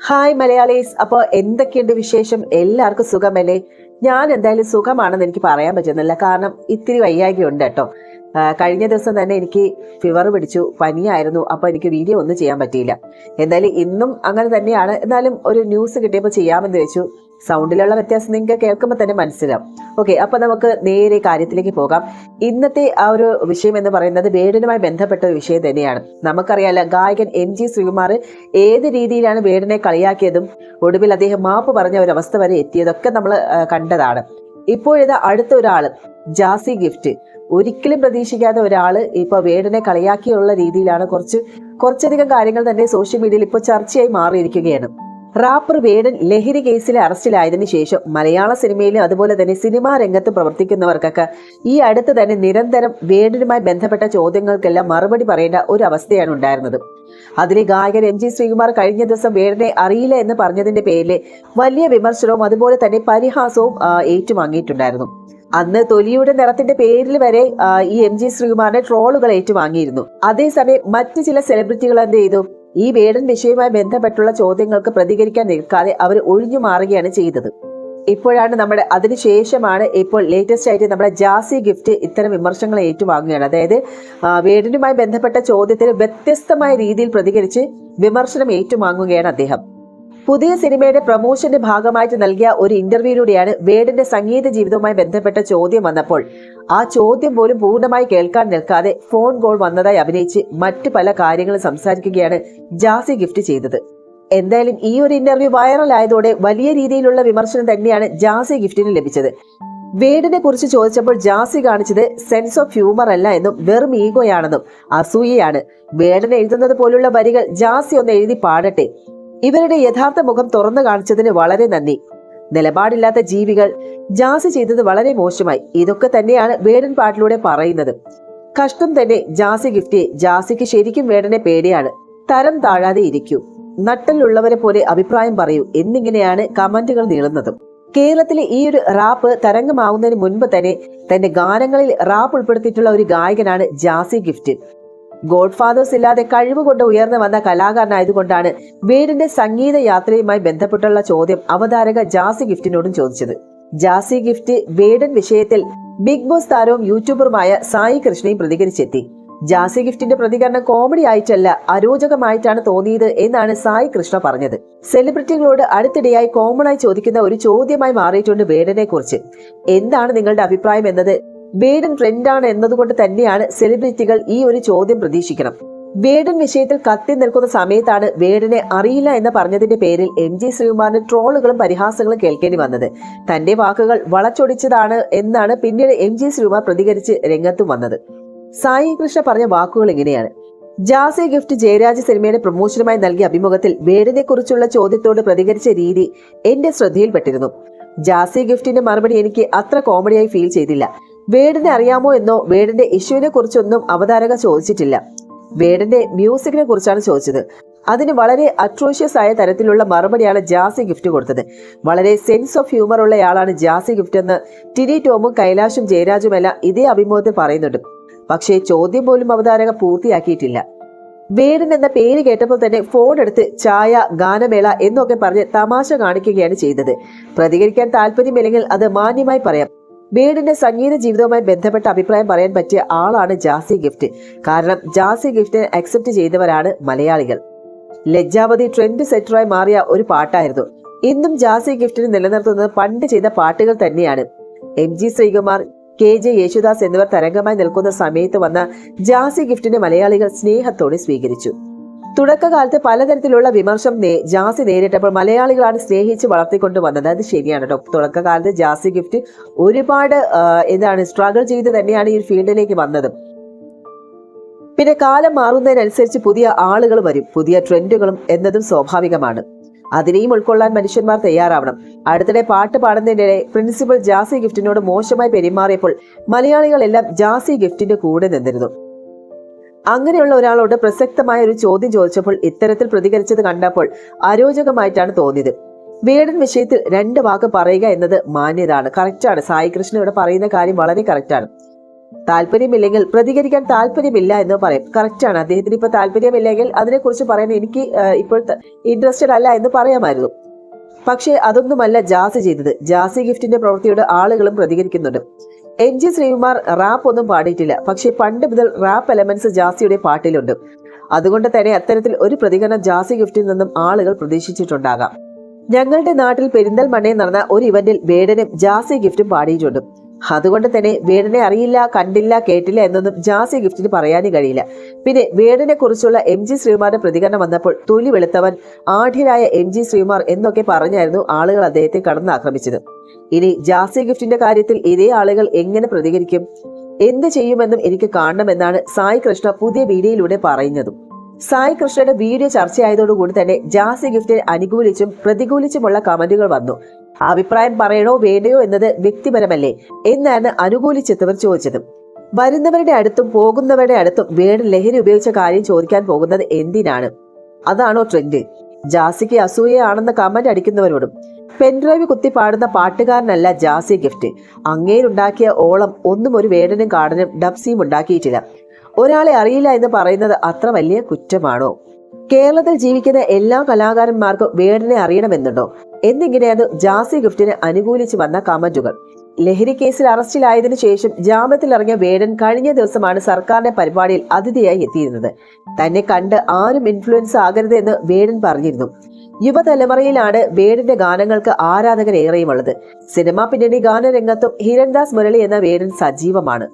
Hi Malayalees. അപ്പോൾ എന്തൊക്കെയുണ്ട് വിശേഷം? എല്ലാവർക്കും സുഖമല്ലേ? ഞാൻ എന്തായാലും സുഖമാണെന്ന് എനിക്ക് പറയാൻ പറ്റുന്നില്ല, കാരണം ഇത്തിരി വയ്യായ്കയുണ്ട് കേട്ടോ. കഴിഞ്ഞ ദിവസം തന്നെ എനിക്ക് ഫീവർ പിടിച്ചു, പനിയായിരുന്നു. അപ്പോൾ എനിക്ക് വീഡിയോ ഒന്നും ചെയ്യാൻ പറ്റിയില്ല. എന്തായാലും ഇന്നും അങ്ങനെ തന്നെയാണ്. എന്നാലും ഒരു ന്യൂസ് കിട്ടിയപ്പോൾ ചെയ്യാമെന്ന് വെച്ചു. സൗണ്ടിലുള്ള വ്യത്യാസം നിങ്ങൾക്ക് കേൾക്കുമ്പോൾ തന്നെ മനസ്സിലാവും. ഓക്കെ, അപ്പോൾ നമുക്ക് നേരെ കാര്യത്തിലേക്ക് പോകാം. ഇന്നത്തെ ആ ഒരു വിഷയം എന്ന് പറയുന്നത് വേടനുമായി ബന്ധപ്പെട്ട ഒരു വിഷയം തന്നെയാണ്. നമുക്കറിയാലോ, ഗായകൻ MG ശ്രീകുമാർ ഏത് രീതിയിലാണ് വേടനെ കളിയാക്കിയതും ഒടുവിൽ അദ്ദേഹം മാപ്പ് പറഞ്ഞ ഒരു അവസ്ഥ വരെ എത്തിയതൊക്കെ നമ്മൾ കണ്ടതാണ്. ഇപ്പോഴിത് അടുത്ത ഒരാള്, ജാസി ഗിഫ്റ്റ്, ഒരിക്കലും പ്രതീക്ഷിക്കാത്ത ഒരാള് ഇപ്പൊ വേടനെ കളിയാക്കിയുള്ള രീതിയിലാണ് കുറച്ചധികം കാര്യങ്ങൾ തന്നെ സോഷ്യൽ മീഡിയയിൽ ഇപ്പോൾ ചർച്ചയായി മാറിയിരിക്കുകയാണ്. റാപ്പർ വേടൻ ലഹരി കേസിലെ അറസ്റ്റിലായതിനു ശേഷം മലയാള സിനിമയിലും അതുപോലെ തന്നെ സിനിമാ രംഗത്ത് പ്രവർത്തിക്കുന്നവർക്കൊക്കെ ഈ അടുത്ത് തന്നെ നിരന്തരം വേടനുമായി ബന്ധപ്പെട്ട ചോദ്യങ്ങൾക്കെല്ലാം മറുപടി പറയേണ്ട ഒരു അവസ്ഥയാണ് ഉണ്ടായിരുന്നത്. അതിലെ ഗായകൻ MG ശ്രീകുമാർ കഴിഞ്ഞ ദിവസം വേടനെ അറിയില്ല എന്ന് പറഞ്ഞതിന്റെ പേരിൽ വലിയ വിമർശനവും അതുപോലെ തന്നെ പരിഹാസവും ഏറ്റുവാങ്ങിയിട്ടുണ്ടായിരുന്നു. അന്ന് തൊലിയുടെ നിറത്തിന്റെ പേരിൽ വരെ ഈ MG ശ്രീകുമാറിന്റെ ട്രോളുകൾ ഏറ്റുവാങ്ങിയിരുന്നു. അതേസമയം മറ്റു ചില സെലിബ്രിറ്റികൾ എന്ത് ചെയ്തു? ഈ വേടൻ വിഷയവുമായി ബന്ധപ്പെട്ടുള്ള ചോദ്യങ്ങൾക്ക് പ്രതികരിക്കാൻ നിൽക്കാതെ അവർ ഒഴിഞ്ഞു മാറുകയാണ് ചെയ്തത്. ഇപ്പോഴാണ് അതിനുശേഷമാണ് ഇപ്പോൾ ലേറ്റസ്റ്റ് ആയിട്ട് നമ്മുടെ ജാസി ഗിഫ്റ്റ് ഇത്തരം വിമർശനങ്ങൾ ഏറ്റുവാങ്ങുകയാണ്. അതായത് വേടനുമായി ബന്ധപ്പെട്ട ചോദ്യത്തിന് വ്യത്യസ്തമായ രീതിയിൽ പ്രതികരിച്ച് വിമർശനം ഏറ്റുവാങ്ങുകയാണ് അദ്ദേഹം. പുതിയ സിനിമയുടെ പ്രൊമോഷന്റെ ഭാഗമായിട്ട് നൽകിയ ഒരു ഇന്റർവ്യൂയിലൂടെയാണ് വേടന്റെ സംഗീത ജീവിതവുമായി ബന്ധപ്പെട്ട ചോദ്യം വന്നപ്പോൾ ആ ചോദ്യം പോലും പൂർണ്ണമായി കേൾക്കാൻ നിൽക്കാതെ ഫോൺ കോൾ വന്നതായി അഭിനയിച്ച് മറ്റു പല കാര്യങ്ങളും സംസാരിക്കുകയാണ് ജാസി ഗിഫ്റ്റ് ചെയ്തത്. എന്തായാലും ഈ ഒരു ഇന്റർവ്യൂ വൈറലായതോടെ വലിയ രീതിയിലുള്ള വിമർശനം തന്നെയാണ് ജാസി ഗിഫ്റ്റിന് ലഭിച്ചത്. വേടനെ കുറിച്ച് ചോദിച്ചപ്പോൾ ജാസി കാണിച്ചത് സെൻസ് ഓഫ് ഹ്യൂമർ അല്ല എന്നും വെറും ഈഗോയാണെന്നും അസൂയയാണ്. വേടൻ എഴുതുന്നത് പോലുള്ള വരികൾ ജാസി ഒന്ന് എഴുതി പാടട്ടെ. ഇവരുടെ യഥാർത്ഥ മുഖം തുറന്നു കാണിച്ചതിന് വളരെ നന്ദി. നിലപാടില്ലാത്ത ജീവികൾ, ജാസി ചെയ്തത് വളരെ മോശമായി. ഇതൊക്കെ തന്നെയാണ് വേടൻ പാട്ടിലൂടെ പറയുന്നത്. കഷ്ടം തന്നെ ജാസി ഗിഫ്റ്റ്. ജാസിക്ക് ശരിക്കും വേടനെ പേടിയാണ്. തരം താഴാതെ ഇരിക്കൂ, നട്ടലുള്ളവരെ പോലെ അഭിപ്രായം പറയൂ എന്നിങ്ങനെയാണ് കമന്റുകൾ നീളുന്നത്. കേരളത്തിലെ ഈ ഒരു റാപ്പ് തരംഗമാവുന്നതിന് മുൻപ് തന്നെ തന്റെ ഗാനങ്ങളിൽ റാപ്പ് ഉൾപ്പെടുത്തിയിട്ടുള്ള ഒരു ഗായകനാണ് ജാസി ഗിഫ്റ്റ്. ഗോഡ് ഫാദേഴ്സ് ഇല്ലാതെ കഴിവുകൊണ്ട് ഉയർന്നു വന്ന കലാകാരനായതുകൊണ്ടാണ് വേടന്റെ സംഗീത യാത്രയുമായി ബന്ധപ്പെട്ടുള്ള ചോദ്യം അവതാരക ജാസി ഗിഫ്റ്റിനോടും ചോദിച്ചത്. ജാസി ഗിഫ്റ്റ് വേടൻ വിഷയത്തിൽ ബിഗ് ബോസ് താരവും യൂട്യൂബറുമായ സായി കൃഷ്ണയും പ്രതികരിച്ചെത്തി. ജാസി ഗിഫ്റ്റിന്റെ പ്രതികരണം കോമഡി ആയിട്ടല്ല, അരോചകമായിട്ടാണ് തോന്നിയത് എന്നാണ് സായി കൃഷ്ണ പറഞ്ഞത്. സെലിബ്രിറ്റികളോട് അടുത്തിടെയായി കോമൺ ആയി ചോദിക്കുന്ന ഒരു ചോദ്യമായി മാറിയിട്ടുണ്ട് വേടനെ കുറിച്ച്. എന്താണ് നിങ്ങളുടെ അഭിപ്രായം എന്നത്. വേടൻ ട്രെൻഡാണ് എന്നതുകൊണ്ട് തന്നെയാണ് സെലിബ്രിറ്റികൾ ഈ ഒരു ചോദ്യം പ്രതീക്ഷിക്കണം. വേടൻ വിഷയത്തിൽ കത്തി നിൽക്കുന്ന സമയത്താണ് വേടനെ അറിയില്ല എന്ന് പറഞ്ഞതിന്റെ പേരിൽ MG ശ്രീകുമാറിന്റെ ട്രോളുകളും പരിഹാസങ്ങളും കേൾക്കേണ്ടി വന്നത്. തന്റെ വാക്കുകൾ വളച്ചൊടിച്ചതാണ് എന്നാണ് പിന്നീട് MG ശ്രീകുമാർ പ്രതികരിച്ച് രംഗത്തും വന്നത്. സായി കൃഷ്ണ പറഞ്ഞ വാക്കുകൾ ഇങ്ങനെയാണ്. ജാസി ഗിഫ്റ്റ് ജയരാജ് സിനിമയുടെ പ്രൊമോഷനുമായി നൽകിയ അഭിമുഖത്തിൽ വേടനെ കുറിച്ചുള്ള ചോദ്യത്തോട് പ്രതികരിച്ച രീതി എന്റെ ശ്രദ്ധയിൽപ്പെട്ടിരുന്നു. ജാസി ഗിഫ്റ്റിന്റെ മറുപടി എനിക്ക് അത്ര കോമഡിയായി ഫീൽ ചെയ്തില്ല. വേടനെ അറിയാമോ എന്നോ വേടന്റെ ഇഷ്യൂവിനെ കുറിച്ചൊന്നും അവതാരക ചോദിച്ചിട്ടില്ല. വേടന്റെ മ്യൂസിക്കിനെ കുറിച്ചാണ് ചോദിച്ചത്. അതിന് വളരെ അട്രോഷ്യസ് ആയ തരത്തിലുള്ള മറുപടിയാണ് ജാസി ഗിഫ്റ്റ് കൊടുത്തത്. വളരെ സെൻസ് ഓഫ് ഹ്യൂമർ ഉള്ളയാളാണ് ജാസി ഗിഫ്റ്റ് എന്ന് ടിനി ടോമും കൈലാഷും ജയരാജുമെല്ലാം ഇതേ അഭിമുഖത്തിൽ പറയുന്നുണ്ട്. പക്ഷേ ചോദ്യം പോലും അവതാരക പൂർത്തിയാക്കിയിട്ടില്ല. വേടൻ എന്ന പേര് കേട്ടപ്പോൾ തന്നെ ഫോൺ എടുത്ത് ചായ, ഗാനമേള എന്നൊക്കെ പറഞ്ഞ് തമാശ കാണിക്കുകയാണ് ചെയ്തത്. പ്രതികരിക്കാൻ താല്പര്യമില്ലെങ്കിൽ അത് മാന്യമായി പറയാം. വേടന്റെ സംഗീത ജീവിതവുമായി ബന്ധപ്പെട്ട അഭിപ്രായം പറയാൻ പറ്റിയ ആളാണ് ജാസി ഗിഫ്റ്റ്. കാരണം ജാസി ഗിഫ്റ്റിനെ അക്സെപ്റ്റ് ചെയ്തവരാണ് മലയാളികൾ. ലജ്ജാവതി ട്രെൻഡ് സെറ്ററായി മാറിയ ഒരു പാട്ടായിരുന്നു. ഇന്നും ജാസി ഗിഫ്റ്റിന് നിലനിർത്തുന്നത് പണ്ട് ചെയ്ത പാട്ടുകൾ തന്നെയാണ്. MG ശ്രീകുമാർ, KJ യേശുദാസ് എന്നിവർ തരംഗമായി നിൽക്കുന്ന സമയത്ത് വന്ന ജാസി ഗിഫ്റ്റിനെ മലയാളികൾ സ്നേഹത്തോടെ സ്വീകരിച്ചു. തുടക്കകാലത്ത് പലതരത്തിലുള്ള വിമർശനം ജാസി നേരിട്ടപ്പോൾ മലയാളികളാണ് സ്നേഹിച്ച് വളർത്തിക്കൊണ്ട് വന്നത്. അത് ശരിയാണ് കേട്ടോ. തുടക്കകാലത്ത് ജാസി ഗിഫ്റ്റ് ഒരുപാട് സ്ട്രഗിൾ ചെയ്ത് തന്നെയാണ് ഈ ഫീൽഡിലേക്ക് വന്നത്. പിന്നെ കാലം മാറുന്നതിനനുസരിച്ച് പുതിയ ആളുകൾ വരും, പുതിയ ട്രെൻഡുകളും എന്നതും സ്വാഭാവികമാണ്. അതിനെയും ഉൾക്കൊള്ളാൻ മനുഷ്യന്മാർ തയ്യാറാവണം. അടുത്തിടെ പാട്ട് പാടുന്നതിനിടെ പ്രിൻസിപ്പൽ ജാസി ഗിഫ്റ്റിനോട് മോശമായി പെരുമാറിയപ്പോൾ മലയാളികളെല്ലാം ജാസി ഗിഫ്റ്റിന്റെ കൂടെ നിന്നിരുന്നു. അങ്ങനെയുള്ള ഒരാളോട് പ്രസക്തമായ ഒരു ചോദ്യം ചോദിച്ചപ്പോൾ ഇത്തരത്തിൽ പ്രതികരിച്ചത് കണ്ടപ്പോൾ അരോചകമായിട്ടാണ് തോന്നിയത്. വേടൻ വിഷയത്തിൽ 2 വാക്ക് പറയുക എന്നത് മാന്യതാണ്. കറക്റ്റാണ്. സായി കൃഷ്ണ ഇവിടെ പറയുന്ന കാര്യം വളരെ കറക്റ്റാണ്. താല്പര്യമില്ലെങ്കിൽ പ്രതികരിക്കാൻ താല്പര്യമില്ല എന്ന് പറയും. കറക്റ്റാണ്. അദ്ദേഹത്തിന് ഇപ്പൊ താല്പര്യമില്ലെങ്കിൽ അതിനെക്കുറിച്ച് പറയാൻ എനിക്ക് ഇപ്പോൾ ഇൻട്രസ്റ്റഡ് അല്ല എന്ന് പറയാമായിരുന്നു. പക്ഷേ അതൊന്നുമല്ല ജാസി ചെയ്തത്. ജാസി ഗിഫ്റ്റിന്റെ പ്രവൃത്തിയോട് ആളുകളും പ്രതികരിക്കുന്നുണ്ട്. MG ശ്രീകുമാർ റാപ്പ് ഒന്നും പാടിയിട്ടില്ല, പക്ഷേ പണ്ട് മുതൽ റാപ്പ് എലമെന്റ്സ് ജാസിയുടെ പാട്ടിലുണ്ട്. അതുകൊണ്ട് തന്നെ അത്തരത്തിൽ ഒരു പ്രതികരണം ജാസി ഗിഫ്റ്റിൽ നിന്നും ആളുകൾ പ്രതീക്ഷിച്ചിട്ടുണ്ടാകാം. ഞങ്ങളുടെ നാട്ടിൽ പെരിന്തൽമണ്ണയിൽ നടന്ന ഒരു ഇവന്റിൽ വേടനും ജാസി ഗിഫ്റ്റും പാടിയിട്ടുണ്ട്. അതുകൊണ്ട് തന്നെ വേടനെ അറിയില്ല, കണ്ടില്ല, കേട്ടില്ല എന്നൊന്നും ജാസി ഗിഫ്റ്റിന് പറയാനും കഴിയില്ല. പിന്നെ വേടനെ കുറിച്ചുള്ള MG ശ്രീകുമാറിന്റെ പ്രതികരണം വന്നപ്പോൾ തൊലി വെളുത്തവൻ, ആഢ്യരായ MG ശ്രീകുമാർ എന്നൊക്കെ പറഞ്ഞായിരുന്നു ആളുകൾ അദ്ദേഹത്തെ കടന്നാക്രമിച്ചത്. ഇനി ജാസി ഗിഫ്റ്റിന്റെ കാര്യത്തിൽ ഇതേ ആളുകൾ എങ്ങനെ പ്രതികരിക്കും, എന്ത് ചെയ്യുമെന്നും എനിക്ക് കാണണമെന്നാണ് സായി കൃഷ്ണ പുതിയ വീഡിയോയിലൂടെ പറയുന്നതും. സായി കൃഷ്ണയുടെ വീഡിയോ ചർച്ചയായതോടുകൂടി തന്നെ ജാസി ഗിഫ്റ്റിനെ അനുകൂലിച്ചും പ്രതികൂലിച്ചുമുള്ള കമന്റുകൾ വന്നു. അഭിപ്രായം പറയണോ വേണ്ടയോ എന്നത് വ്യക്തിപരമല്ലേ എന്നാണ് അനുകൂലിച്ചെത്തവർ ചോദിച്ചത്. വരുന്നവരുടെ അടുത്തും പോകുന്നവരുടെ അടുത്തും വേടൻ ലഹരി ഉപയോഗിച്ച കാര്യം ചോദിക്കാൻ പോകുന്നത് എന്തിനാണ്? അതാണോ ട്രെൻഡ്? ജാസിക്ക് അസൂയയാണെന്ന് കമന്റ് അടിക്കുന്നവരോടും പെൻഡ്രൈവ് കുത്തി പാടുന്ന പാട്ടുകാരനല്ല ജാസി ഗിഫ്റ്റ്. അങ്ങേരുണ്ടാക്കിയ ഓളം ഒന്നും ഒരു വേടനും കാടനും ഡബ്സിയും ഉണ്ടാക്കിയിട്ടില്ല. ഒരാളെ അറിയില്ല എന്ന് പറയുന്നത് അത്ര വലിയ കുറ്റമാണോ? കേരളത്തിൽ ജീവിക്കുന്ന എല്ലാ കലാകാരന്മാർക്കും വേടനെ അറിയണമെന്നുണ്ടോ എന്നിങ്ങനെയാണ് ജാസി ഗിഫ്റ്റിനെ അനുകൂലിച്ച് വന്ന കമന്റുകൾ. ലഹരി കേസിൽ അറസ്റ്റിലായതിനു ശേഷം ജാമ്യത്തിലിറങ്ങിയ വേടൻ കഴിഞ്ഞ ദിവസമാണ് സർക്കാരിന്റെ പരിപാടിയിൽ അതിഥിയായി എത്തിയിരുന്നത്. തന്നെ കണ്ട് ആരും ഇൻഫ്ലുവൻസ് ആകരുത് എന്ന് വേടൻ പറഞ്ഞിരുന്നു. യുവതലമുറയിലാണ് വേടന്റെ ഗാനങ്ങൾക്ക് ആരാധകർ ഏറെയുമുള്ളത്. സിനിമാ പിന്നണി ഗാനരംഗത്തും ഹിരൺദാസ് മുരളി എന്ന വേടൻ സജീവമാണ്.